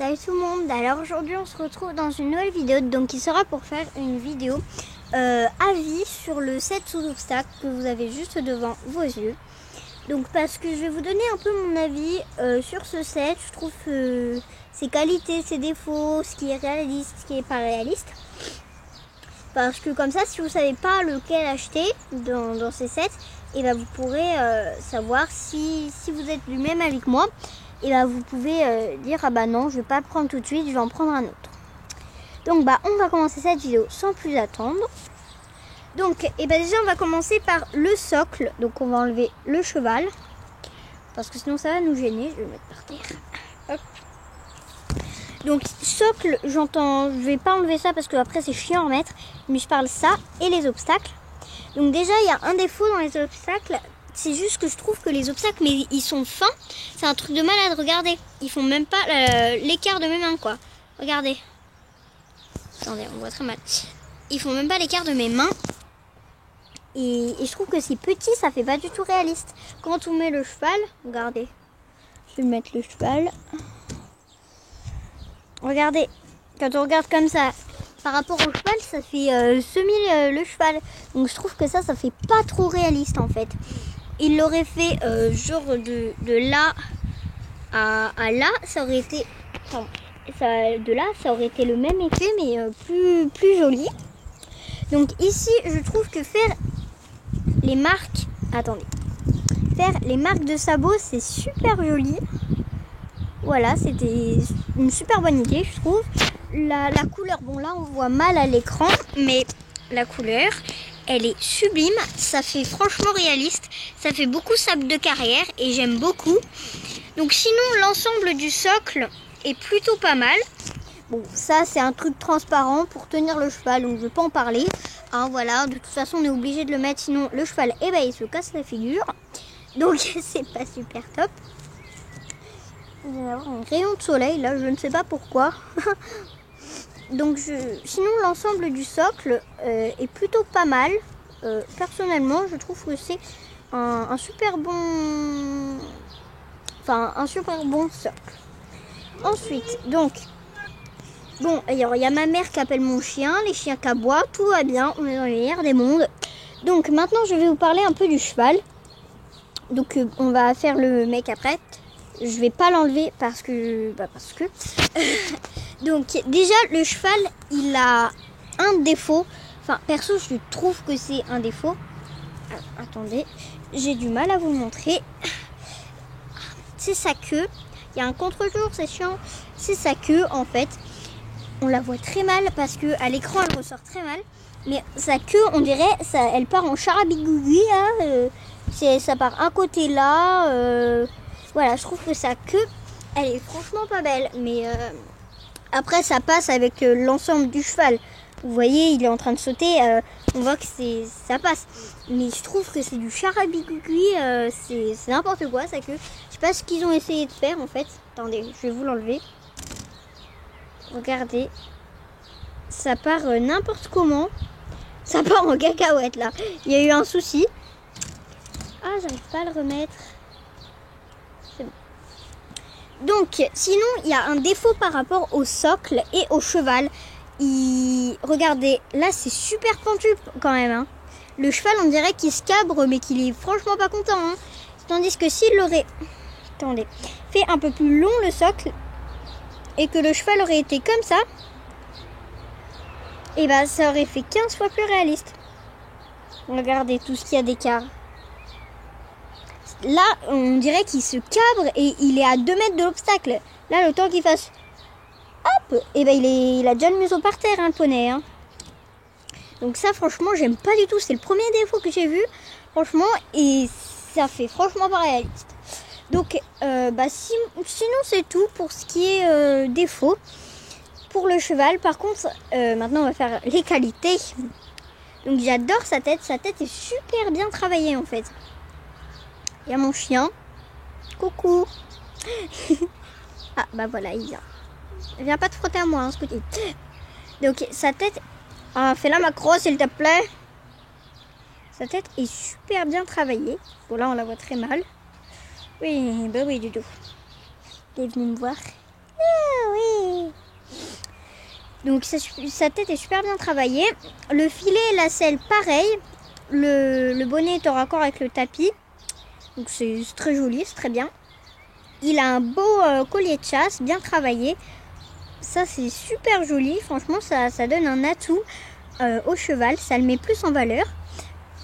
Salut tout le monde, alors aujourd'hui on se retrouve dans une nouvelle vidéo, donc qui sera pour faire une vidéo avis sur le set sous obstacle que vous avez juste devant vos yeux. Donc parce que je vais vous donner un peu mon avis sur ce set, je trouve ses qualités, ses défauts, ce qui est réaliste, ce qui n'est pas réaliste. Parce que comme ça, si vous ne savez pas lequel acheter dans ces sets, et ben vous pourrez savoir si vous êtes du même avis que moi. Et ben vous pouvez dire ah bah non, je vais pas le prendre tout de suite, je vais en prendre un autre. Donc bah on va commencer cette vidéo sans plus attendre. Donc et ben déjà on va commencer par le socle. Donc on va enlever le cheval parce que sinon ça va nous gêner. Je vais le mettre par terre. Hop. Donc socle, je vais pas enlever ça parce que après c'est chiant à remettre, mais je parle ça et les obstacles. Donc déjà il y a un défaut dans les obstacles. C'est juste que je trouve que les obstacles, mais ils sont fins. C'est un truc de malade, regardez. Ils font même pas l'écart de mes mains, quoi. Regardez. Attendez, on voit très mal. Ils font même pas l'écart de mes mains. Et je trouve que c'est petit, ça fait pas du tout réaliste. Quand on met le cheval, regardez. Je vais mettre le cheval. Regardez. Quand on regarde comme ça, par rapport au cheval, ça fait semi le cheval. Donc je trouve que ça fait pas trop réaliste, en fait. Il l'aurait fait genre de là à là, ça aurait été de là, ça aurait été le même effet, mais plus joli. Donc ici, je trouve que faire les marques de sabots, c'est super joli. Voilà, c'était une super bonne idée, je trouve. La couleur, bon là on voit mal à l'écran, mais la couleur, elle est sublime, ça fait franchement réaliste, ça fait beaucoup sable de carrière et j'aime beaucoup. Donc sinon l'ensemble du socle est plutôt pas mal. Bon ça c'est un truc transparent pour tenir le cheval, donc je vais pas en parler. Hein, voilà, de toute façon on est obligé de le mettre, sinon le cheval il se casse la figure. Donc c'est pas super top. Il va y avoir un rayon de soleil là, je ne sais pas pourquoi. Donc sinon l'ensemble du socle est plutôt pas mal. Personnellement je trouve que c'est un super bon socle. Ensuite donc bon, il y a ma mère qui appelle mon chien, les chiens qui aboient, tout va bien, on est dans le meilleur des mondes. Donc maintenant je vais vous parler un peu du cheval. Donc on va faire le mec après. Je vais pas l'enlever parce que donc déjà le cheval il a un défaut. Enfin perso je trouve que c'est un défaut. Attendez, j'ai du mal à vous le montrer. C'est sa queue. Il y a un contre-jour, c'est chiant. C'est sa queue en fait. On la voit très mal parce que à l'écran elle ressort très mal. Mais sa queue on dirait elle part en charabigoui là. Ça part un côté là. Voilà, je trouve que sa queue, elle est franchement pas belle. Mais après, ça passe avec l'ensemble du cheval. Vous voyez, il est en train de sauter. On voit que ça passe. Mais je trouve que c'est du charabigui. C'est n'importe quoi, sa queue. Je sais pas ce qu'ils ont essayé de faire, en fait. Attendez, je vais vous l'enlever. Regardez. Ça part n'importe comment. Ça part en cacahuète, là. Il y a eu un souci. Ah, j'arrive pas à le remettre. Donc, sinon, il y a un défaut par rapport au socle et au cheval. Regardez, là, c'est super pentu quand même. Hein. Le cheval, on dirait qu'il se cabre, mais qu'il est franchement pas content. Hein. Tandis que s'il l'aurait fait un peu plus long le socle et que le cheval aurait été comme ça, et ben, ça aurait fait 15 fois plus réaliste. Regardez tout ce qu'il y a d'écart. Là, on dirait qu'il se cabre et il est à 2 mètres de l'obstacle. Là, le temps qu'il fasse hop, et ben il a déjà le museau par terre, hein, le poney. Hein. Donc ça, franchement, j'aime pas du tout. C'est le premier défaut que j'ai vu, franchement, et ça fait franchement pas réaliste. Donc, sinon c'est tout pour ce qui est défaut. Pour le cheval, par contre, maintenant on va faire les qualités. Donc j'adore sa tête. Sa tête est super bien travaillée en fait. Il y a mon chien. Coucou. Ah bah voilà, il vient. Il vient pas te frotter à moi, hein, Scotty. Donc sa tête... Ah, fais-la macro s'il te plaît. Sa tête est super bien travaillée. Bon là on la voit très mal. Oui, bah oui, Doudou. Il est venu me voir. Ah oui. Donc sa tête est super bien travaillée. Le filet et la selle, pareil. Le bonnet est en raccord avec le tapis. Donc c'est très joli, c'est très bien. Il a un beau collier de chasse, bien travaillé. Ça c'est super joli. Franchement, ça donne un atout au cheval. Ça le met plus en valeur.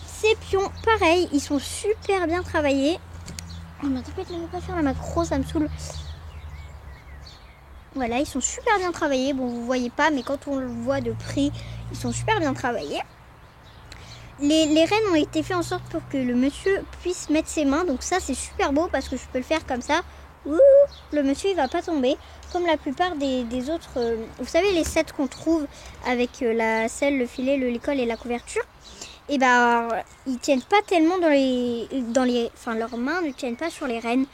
Ses pions, pareil, ils sont super bien travaillés. Oh mais t'inquiète, je ne vais pas faire la macro, ça me saoule. Voilà, ils sont super bien travaillés. Bon, vous voyez pas, mais quand on le voit de près, ils sont super bien travaillés. Les rênes ont été fait en sorte pour que le monsieur puisse mettre ses mains. Donc ça, c'est super beau parce que je peux le faire comme ça. Ouh, le monsieur, il va pas tomber. Comme la plupart des autres... vous savez, les sets qu'on trouve avec la selle, le filet, le licol et la couverture. Et ben, ils tiennent pas tellement enfin, leurs mains ne tiennent pas sur les rênes.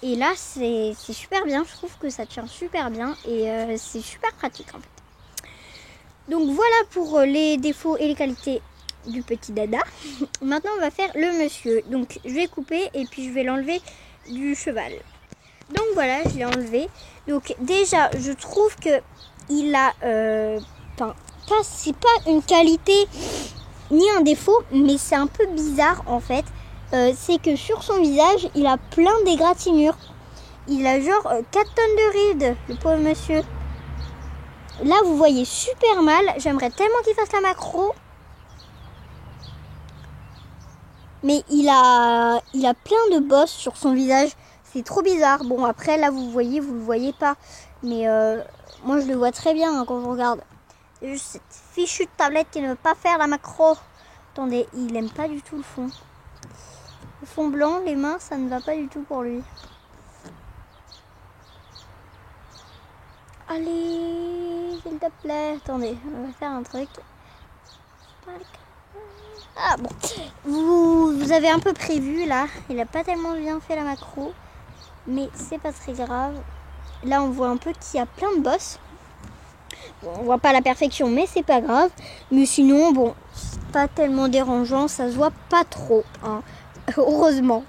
Et là, c'est super bien. Je trouve que ça tient super bien. Et c'est super pratique, en fait. Donc, voilà pour les défauts et les qualités du petit dada. Maintenant, on va faire le monsieur. Donc, je vais couper et puis je vais l'enlever du cheval. Donc, voilà, je l'ai enlevé. Donc, déjà, je trouve que il a... c'est pas une qualité ni un défaut, mais c'est un peu bizarre, en fait. C'est que sur son visage, il a plein d'égratignures. Il a genre 4 tonnes de rides, le pauvre monsieur. Là, vous voyez super mal. J'aimerais tellement qu'il fasse la macro. Mais il a plein de bosses sur son visage. C'est trop bizarre. Bon, après, là, vous le voyez pas. Mais moi, je le vois très bien hein, quand je regarde. C'est juste cette fichue de tablette qui ne veut pas faire la macro. Attendez, il aime pas du tout le fond. Le fond blanc, les mains, ça ne va pas du tout pour lui. Allez, s'il te plaît. Attendez, on va faire un truc. Ah bon, vous avez un peu prévu là. Il a pas tellement bien fait la macro. Mais c'est pas très grave. Là, on voit un peu qu'il y a plein de bosses. Bon, on voit pas la perfection, mais c'est pas grave. Mais sinon, bon, c'est pas tellement dérangeant. Ça se voit pas trop, hein. Heureusement.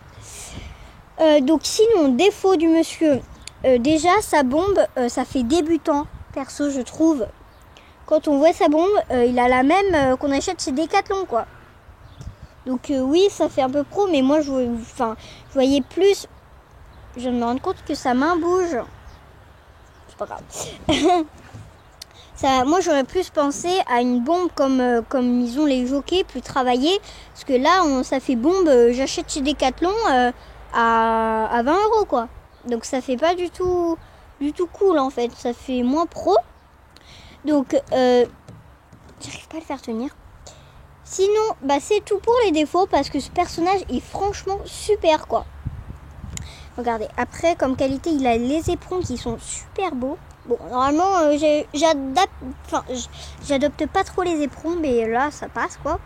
Donc sinon, défaut du monsieur. Déjà, sa bombe, ça fait débutant. Perso, je trouve. Quand on voit sa bombe, il a la même qu'on achète chez Decathlon, quoi. Donc oui, ça fait un peu pro, mais moi, je voyais plus. Je viens de me rendre compte que sa main bouge. C'est pas grave. Moi, j'aurais plus pensé à une bombe comme ils ont les jockeys, plus travaillée. Parce que là, ça fait bombe, j'achète chez Decathlon à 20 €, quoi. Donc ça fait pas du tout cool, en fait. Ça fait moins pro. Donc, j'arrive pas à le faire tenir. Sinon, c'est tout pour les défauts parce que ce personnage est franchement super, quoi. Regardez, après, comme qualité, il a les éperons qui sont super beaux. Bon, normalement, j'adopte pas trop les éperons, mais là, ça passe, quoi.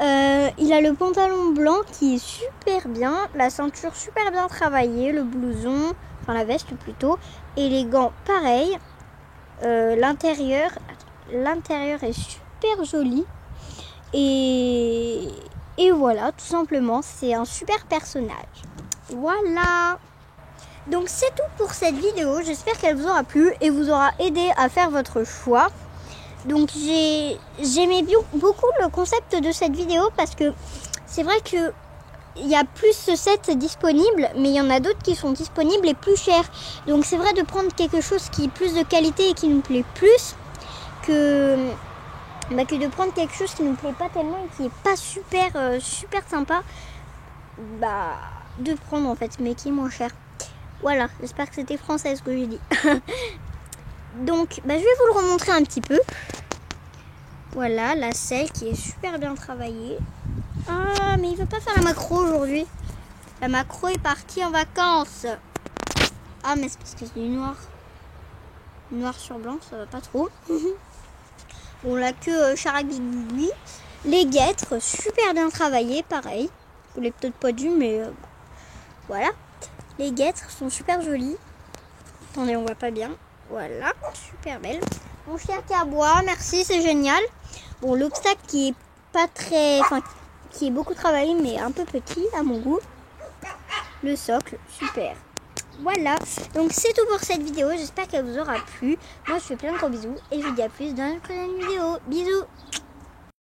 Il a le pantalon blanc qui est super bien, la ceinture super bien travaillée, le blouson, enfin la veste plutôt, et les gants pareil. L'intérieur est super joli. Et voilà, tout simplement, c'est un super personnage. Voilà. Donc c'est tout pour cette vidéo. J'espère qu'elle vous aura plu et vous aura aidé à faire votre choix. Donc j'aimais beaucoup le concept de cette vidéo parce que c'est vrai que il y a plus ce set disponible, mais il y en a d'autres qui sont disponibles et plus chers. Donc c'est vrai de prendre quelque chose qui est plus de qualité et qui nous plaît plus que de prendre quelque chose qui nous plaît pas tellement et qui est pas super sympa. De prendre en fait, mais qui est moins cher. Voilà, j'espère que c'était français ce que j'ai dit. Donc, je vais vous le remontrer un petit peu. Voilà, la selle qui est super bien travaillée. Ah, mais il veut pas faire la macro aujourd'hui. La macro est partie en vacances. Ah, mais c'est parce que c'est du noir. Noir sur blanc, ça va pas trop. Bon, la queue charabigui. Les guêtres, super bien travaillées, pareil. Vous l'avez peut-être pas dû, mais voilà. Les guêtres sont super jolies. Attendez, on voit pas bien. Voilà, super belle. Mon chien qui aboie, merci, c'est génial. Bon, l'obstacle qui est pas très... qui est beaucoup travaillé, mais un peu petit à mon goût. Le socle, super. Voilà, donc c'est tout pour cette vidéo, j'espère qu'elle vous aura plu. Moi je fais plein de gros bisous et je vous dis à plus dans une prochaine vidéo. Bisous.